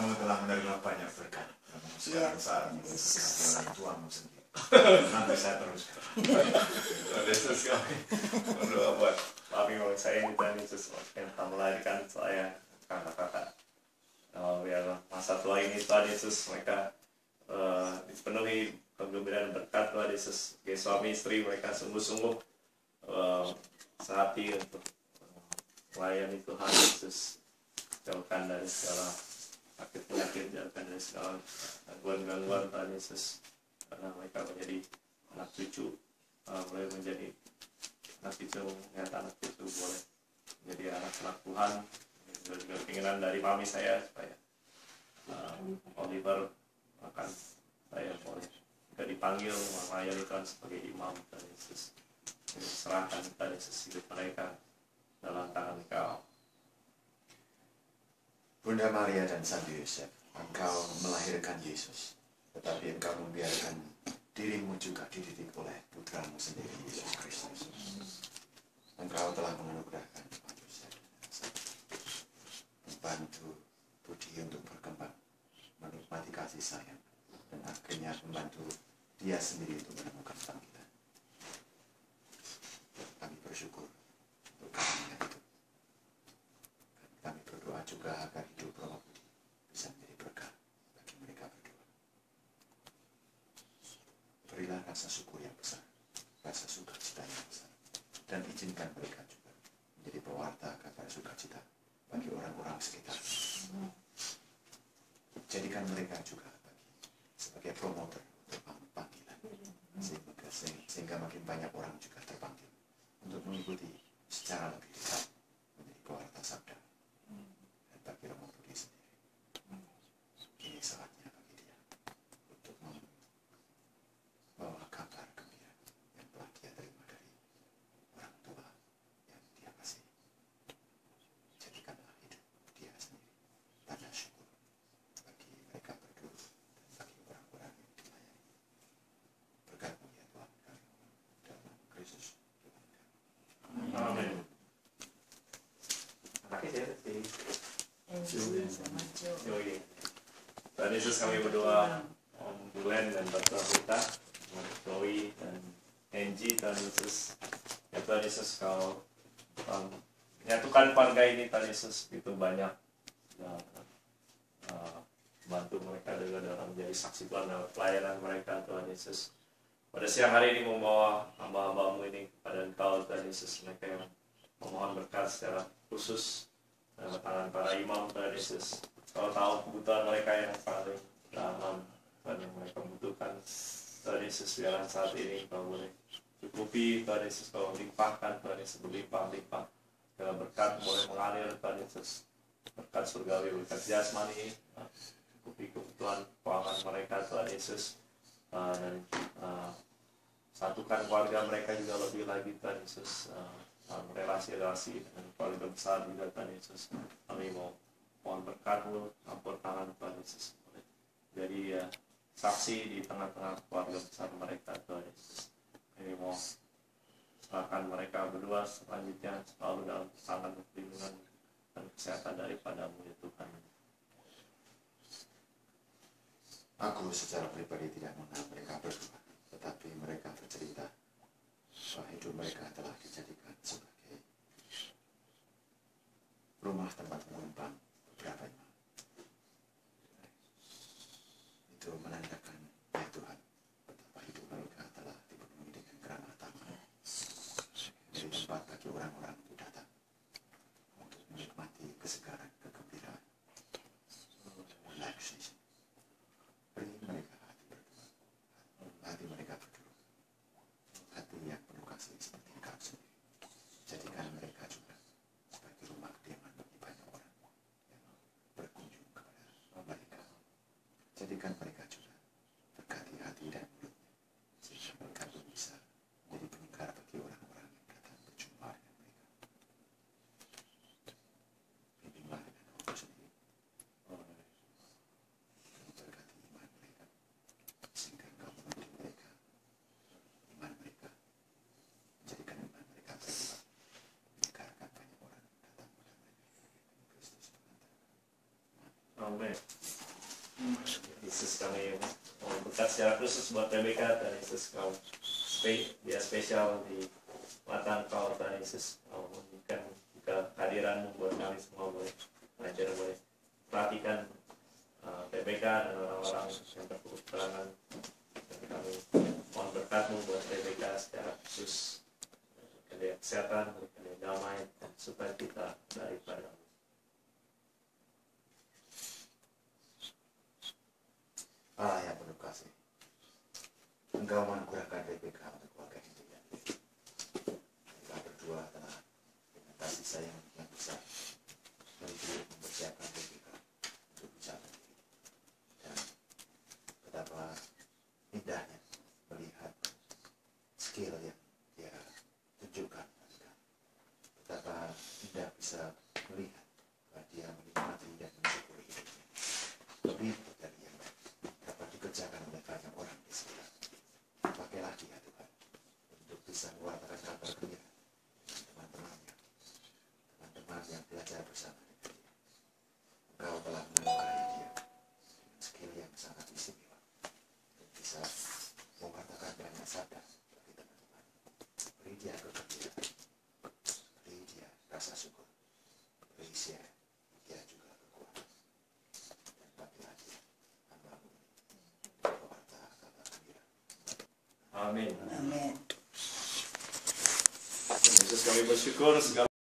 kamu telah menerima banyak berkat. Kamu sekarang saatnya berkat Tuhanmu sendiri. Nanti saya teruskan. Yesus kami berdoa buat papi mama saya ini Tuhan Yesus yang telah melahirkan saya kakak-kakak. Biar masa tua ini Tuhan Yesus mereka dipenuhi kegembiraan berkat Tuhan Yesus. Sebagai suami istri mereka sungguh-sungguh sehati untuk melayani Tuhan Yesus. Jauhkan dari segala sakit penyakit, jauhkan dari segala gangguan-gangguan Tuhan Yesus. Karena mereka menjadi anak cucu, boleh menjadi anak cucu, anak cucu boleh menjadi anak-anak Tuhan. Juga keinginan dari mami saya supaya Oliver akan saya boleh juga dipanggil melayani Tuhan sebagai imam Tuhan Yesus. Serahkan Tuhan Yesus hidup mereka dalam tangan Engkau. Bunda Maria dan Santo Yosef, Engkau melahirkan Yesus, tetapi Engkau membiarkan dirimu juga dididik oleh putramu sendiri, Yesus Kristus. Engkau telah menganugerahkan Pak Yosef membantu Budi untuk berkembang, menikmati kasih sayang, dan akhirnya membantu dia sendiri untuk menemukan panggilan. Kami bersyukur untuk karunia itu. Kami berdoa juga agar hidup Romo Budi bisa menjadi berkah bagi mereka berdua. Berilah rasa syukur yang besar, rasa sukacita yang besar, dan izinkan mereka juga menjadi pewarta kabar sukacita bagi orang-orang sekitar. Jadikan mereka juga sebagai promotor untuk panggilan, sehingga makin banyak orang juga terpanggil untuk mengikuti secara lebih dekat menjadi pewarta sabda. Dan bagi Romo Budi sendiri, ini saatnya bagi dia untuk membawa kabar gembira yang telah dia terima dari orang tua yang dia kasih. Jadikanlah hidup dia sendiri tanda syukur bagi mereka berdua dan bagi orang-orang yang dilayani. Berkat-Mu ya Tuhan kami dalam Kristus Tuhan kami. Amin. Anaknya siapa sih? Joey. Tuhan Yesus kami berdoa Om Glenn dan Bapak kita, Joey dan Angie, Tuhan Yesus. Ya Tuhan Yesus Kau menyatukan keluarga ini Tuhan Yesus begitu banyak. Bantu mereka juga dalam menjadi saksi Tuhan dalam pelayanan mereka Tuhan Yesus. Pada siang hari ini membawa hamba-hambamu ini kepada Engkau Tuhan Yesus, mereka yang memohon berkat secara khusus dalam tangan para imam Tuhan Yesus. Kau tahu kebutuhan mereka yang paling dalam dan yang mereka butuhkan Tuhan Yesus. Biarlah saat ini Kau boleh cukupi Tuhan Yesus, Kau limpahkan Tuhan Yesus, berlimpah-limpah dalam berkat boleh mengalir Tuhan Yesus, berkat surgawi, berkat jasmani, cukupi kebutuhan keuangan mereka Tuhan Yesus, dan satukan keluarga mereka juga lebih lagi Tuhan Yesus, relasi-relasi dengan keluarga besar juga Tuhan Yesus. Kami mohon berkat-Mu, campur tangan Tuhan Yesus, jadi saksi di tengah-tengah keluarga besar mereka Tuhan Yesus. Kami mau serahkan mereka berdua selanjutnya selalu dalam tangan perlindungan dan kesehatan daripada-Mu ya Tuhan. Aku secara pribadi tidak mengenal mereka berdua, tetapi mereka bercerita bahwa hidup mereka telah dijadikan sebagai rumah tempat menumpang beberapa imam. Itu menandakan ya Tuhan betapa hidup mereka telah dipenuhi dengan keramah tamahan, menjadi tempat bagi orang-orang untuk datang untuk menikmati kesegaran, kegembiraan, relaxation. Beri mereka hati mereka berdua, hati yang penuh kasih seperti Engkau sendiri. Jadikan mereka juga sebagai rumah kediaman bagi banyak orang yang berkunjung kepada mereka. Jadikan mereka juga berkati hati dan mulutnya, sehingga mereka pun bisa menjadi penyegar bagi orang-orang yang datang berjumpa dengan mereka. Bimbinglah dengan Engkau sendiri. Berkati iman mereka, sehingga Engkau menuntut mereka, iman mereka, menjadikan iman mereka berlipat, menyegarkan banyak orang datang kepada mereka. Kristus Tuhan. Amin. Yesus kami mau berkat secara khusus buat PBK, Tuhan Yesus kau dia spesial di mata Engkau, Tuhan Yesus. Kau memberikan juga kehadiran buat kami semua, boleh belajar, boleh perhatikan PBK dan orang-orang yang berkekurangan. Dan kami mohon berkat-Mu buat PBK secara khusus, berikan kesehatan, berikan damai, dan supaya kita daripada Allah yang penuh kasih, Engkau menganugerahkan PBK untuk keluarga Hendrian. Kita berdua telah dengan kasih sayang yang besar menuju mempersiapkan PBK untuk bicara ini. Dan betapa indahnya melihat skill yang dia tunjukkan. Betapa indah bisa melihat bahwa dia menikmati dan mensyukuri hidupnya. Lebih dari yang dapat dikerjakan oleh banyak orang di sekitar. Pakailah dia Tuhan untuk bisa mewartakan kabar gembira dengan teman-temannya, teman-teman yang belajar bersama dengan dia. Engkau telah menganugerahi dia dengan skill yang sangat istimewa untuk bisa mewartakan banyak sabda bagi teman-teman. Beri dia kegembiraan, beri dia rasa syukur, beri dia juga kekuatan. Dan pakailah dia hamba-Mu ini untuk mewarta kabar gembira. Amin. Amin. Yesus kami bersyukur segala